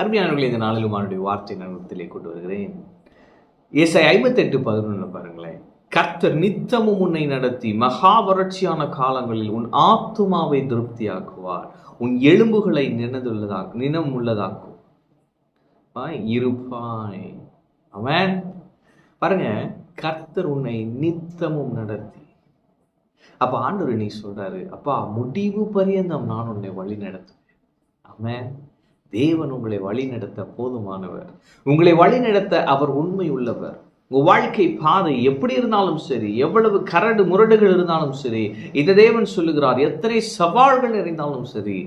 அருமையானவர்களை இந்த நாளிலும் அவருடைய வார்த்தை நகரத்திலே கொண்டு வருகிறேன். ஏசாயா 58:11 பாருங்களேன். கர்த்தர் நித்தமும் உன்னை நடத்தி மகா வறட்சியான காலங்களில் உன் ஆத்துமாவை திருப்தியாக்குவார், உன் எலும்புகளை நினம் உள்ளதாக்கும் இருப்பாய். அவன் பாருங்க, கர்த்தர் உன்னை நித்தமும் நடத்தி. அப்ப ஆண்டவர் நீ சொல்றாரு, அப்பா முடிவு பரியந்தம் நான் உன்னை வழி நடத்துவேன். அவன் தேவன் உங்களை வழி நடத்த போதுமானவர். உங்களை வழி நடத்த அவர் உண்மை உள்ளவர். உங்க வாழ்க்கை பாதை எப்படி இருந்தாலும் சரி, எவ்வளவு கரடு முரடுகள் இருந்தாலும் சரி, இந்த தேவன் சொல்லுகிறார், எத்தனை சவால்கள் இருந்தாலும் சரி,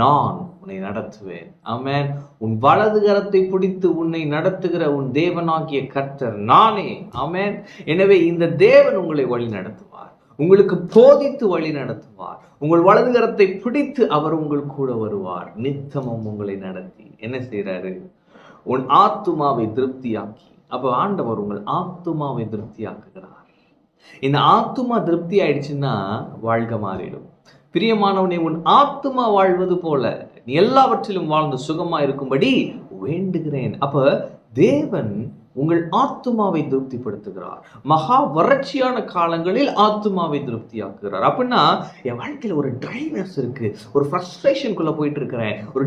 நான் உன்னை நடத்துவேன். ஆமென். உன் வலது கரத்தை பிடித்து உன்னை நடத்துகிற உன் தேவனாகிய கர்த்தர் நானே. ஆமென். எனவே இந்த தேவன் உங்களை வழி நடத்துவார், உங்களுக்கு போதித்து வழி நடத்துவார். உங்கள் வலது கரத்தை பிடித்து அவர் உங்கள் கூட வருவார். நித்தமும் உங்களை நடத்தி என்ன செய்யறாரு? உன் ஆத்துமாவை திருப்தியாக்கி. அப்ப ஆண்டவர் உங்கள் ஆத்துமாவை திருப்தியாக்குகிறார். இந்த ஆத்துமா திருப்தி ஆயிடுச்சுன்னா வாழ்க்கை மாறிடும். பிரியமானவனே, உன் ஆத்துமா வாழ்வது போல நீ எல்லாவற்றிலும் வாழ்ந்து சுகமா இருக்கும்படி வேண்டுகிறேன். அப்ப தேவன் உங்கள் ஆத்துமாவை திருப்திப்படுத்துகிறார். மகா வறட்சியான காலங்களில் ஆத்துமாவை திருப்தியாக்குகிறார். அப்படின்னா என் வாழ்க்கையில ஒரு ட்ரைனஸ் இருக்கு, ஒரு ஃப்ரஸ்ட்ரேஷனுக்குள்ள போயிட்டு இருக்கிறேன், ஒரு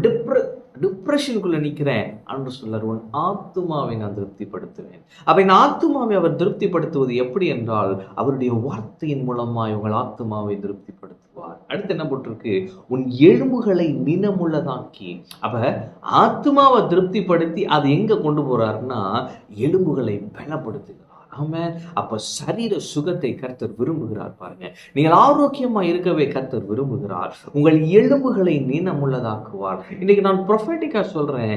டிப்ரெஷனுக்குள்ள நிற்கிறேன் என்று சொல்றார், உன் ஆத்துமாவை நான் திருப்திப்படுத்துவேன். அப்ப இந்த ஆத்துமாவை அவர் திருப்திப்படுத்துவது எப்படி என்றால், அவருடைய வார்த்தையின் மூலமாய் உங்கள் ஆத்துமாவை திருப்திப்படுத்துவார். அடுத்து என்ன போட்டிருக்கு? உன் எலும்புகளை நினமுள்ளதாக்கி. அப்ப ஆத்துமாவை திருப்திப்படுத்தி அது எங்க கொண்டு போறாருன்னா எலும்புகளை பலப்படுத்துகிறார். ஆமென். அப்ப சரீர சுகத்தை கர்த்தர் விரும்புகிறார். பாருங்க, நீங்கள் ஆரோக்கியமா இருக்கவே கர்த்தர் விரும்புகிறார். உங்கள் எலும்புகளை நீளமுள்ளதாக்குவார். இன்னைக்கு நான் ப்ரொஃபெட்டிக்கா சொல்றேன்,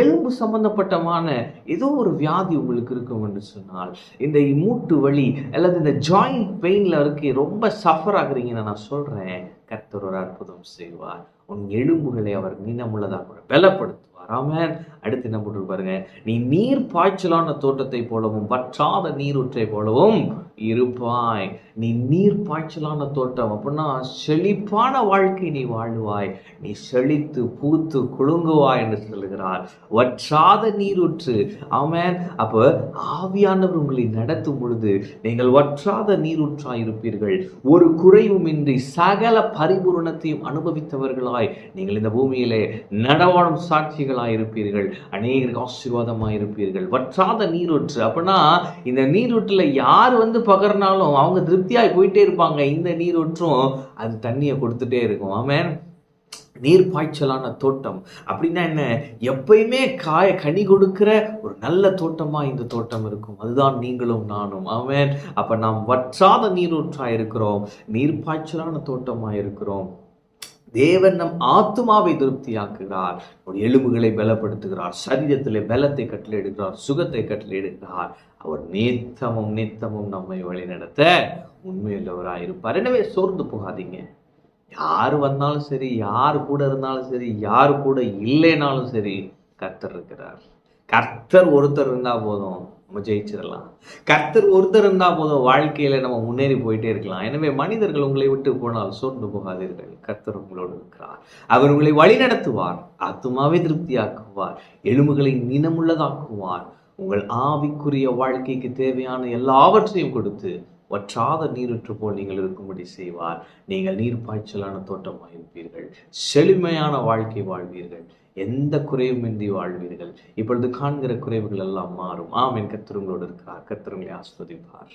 எலும்பு சம்பந்தப்பட்டமான ஏதோ ஒரு வியாதி உங்களுக்கு இருக்கும் என்று சொன்னால், இந்த மூட்டு வலி அல்லது இந்த ஜாயிண்ட் பெயின்ல இருக்கு, ரொம்ப சஃபர் ஆகுறீங்கன்னு நான் சொல்றேன், கர்த்தர் ஒரு அற்புதம் செய்வார். உன் எலும்புகளை அவர் நீளமுள்ளதாக பலப்படுத்துவார். ஆமென். அடுத்து என்ன போட்டு பாருங்க, நீ நீர் பாய்ச்சலான தோட்டத்தை போலவும் வற்றாத நீரூற்றை போலவும் இருப்பாய். நீ நீர் பாய்ச்சலான தோட்டம் அப்படின்னா செழிப்பான வாழ்க்கை நீ வாழுவாய், நீ செழித்து பூத்து குலுங்குவாய் என்று சொல்லுகிறார். வற்றாத நீரூற்று. ஆமென். அப்ப ஆவியானவர் உங்களை நடத்தும் பொழுது நீங்கள் வற்றாத நீரூற்றாய் இருப்பீர்கள். ஒரு குறைவுமின்றி சகல பரிபூரணத்தையும் அனுபவித்தவர்களாய் நீங்கள் இந்த பூமியிலே நடவாடும் சாட்சிகளாய் இருப்பீர்கள். அநேகருக்கு ஆசீர்வாதமாய் இருப்பீர்கள். வற்றாத நீரூற்று அப்படின்னா இந்த நீரூற்றுல யார் வந்து பகர்னாலும் அவங்க திருப்தியாய் போயிட்டே இருப்பாங்க. இந்த நீரூற்றும் அது தண்ணியை கொடுத்துட்டே இருக்கும். ஆமென். நீர் பாய்ச்சலான தோட்டம் அப்படின்னா என்ன? எப்பயுமே கனி கொடுக்கிற ஒரு நல்ல தோட்டமா இந்த தோட்டம் இருக்கும். அதுதான் நீங்களும் நானும். ஆமென். அப்ப நாம் வற்றாத நீரூற்றா இருக்கிறோம், நீர் பாய்ச்சலான தோட்டமா இருக்கிறோம். தேவன் நம் ஆத்துமாவை திருப்தியாக்குகிறார், எலும்புகளை பலப்படுத்துகிறார், சரீரத்திலே பலத்தை கட்டளையிடுகிறார், சுகத்தை கட்டளையிடுகிறார். அவர் நித்தமும் நம்மை வழி நடத்த உண்மையுள்ளவராய் இருப்பார். எனவே சோர்ந்து போகாதீங்க. யாரு வந்தாலும் சரி, யாரு கூட இருந்தாலும் சரி, யாரு கூட இல்லைனாலும் சரி, கர்த்தர் இருக்கிறார். கர்த்தர் ஒருத்தர் இருந்தா போதும், நம்ம ஜெயிச்சிடலாம். கர்த்தர் ஒருத்தர் இருந்தா போதும், வாழ்க்கையில நம்ம முன்னேறி போயிட்டே இருக்கலாம். எனவே மனிதர்கள் உங்களை விட்டு போனால் சோர்ந்து போகாதீர்கள். கர்த்தர் உங்களோடு இருக்கிறார். அவர் உங்களை வழி நடத்துவார், ஆத்துமாவை திருப்தியாக்குவார், எலும்புகளை நினமுள்ளதாக்குவார். உங்கள் ஆவிக்குரிய வாழ்க்கைக்கு தேவையான எல்லாவற்றையும் கொடுத்து வற்றாத நீரூற்று போல் நீங்கள் இருக்கும்படி செய்வார். நீங்கள் நீர் பாய்ச்சலான தோட்டமாக இருப்பீர்கள், செழுமையான வாழ்க்கை வாழ்வீர்கள், எந்த குறைவுமின்றி வாழ்வீர்கள். இப்பொழுது காண்கிற குறைவுகள் எல்லாம் மாறும். ஆமென். கர்த்தர் உங்களோடு இருக்கிறார். கர்த்தர் உங்களை ஆசீர்வதிப்பார்.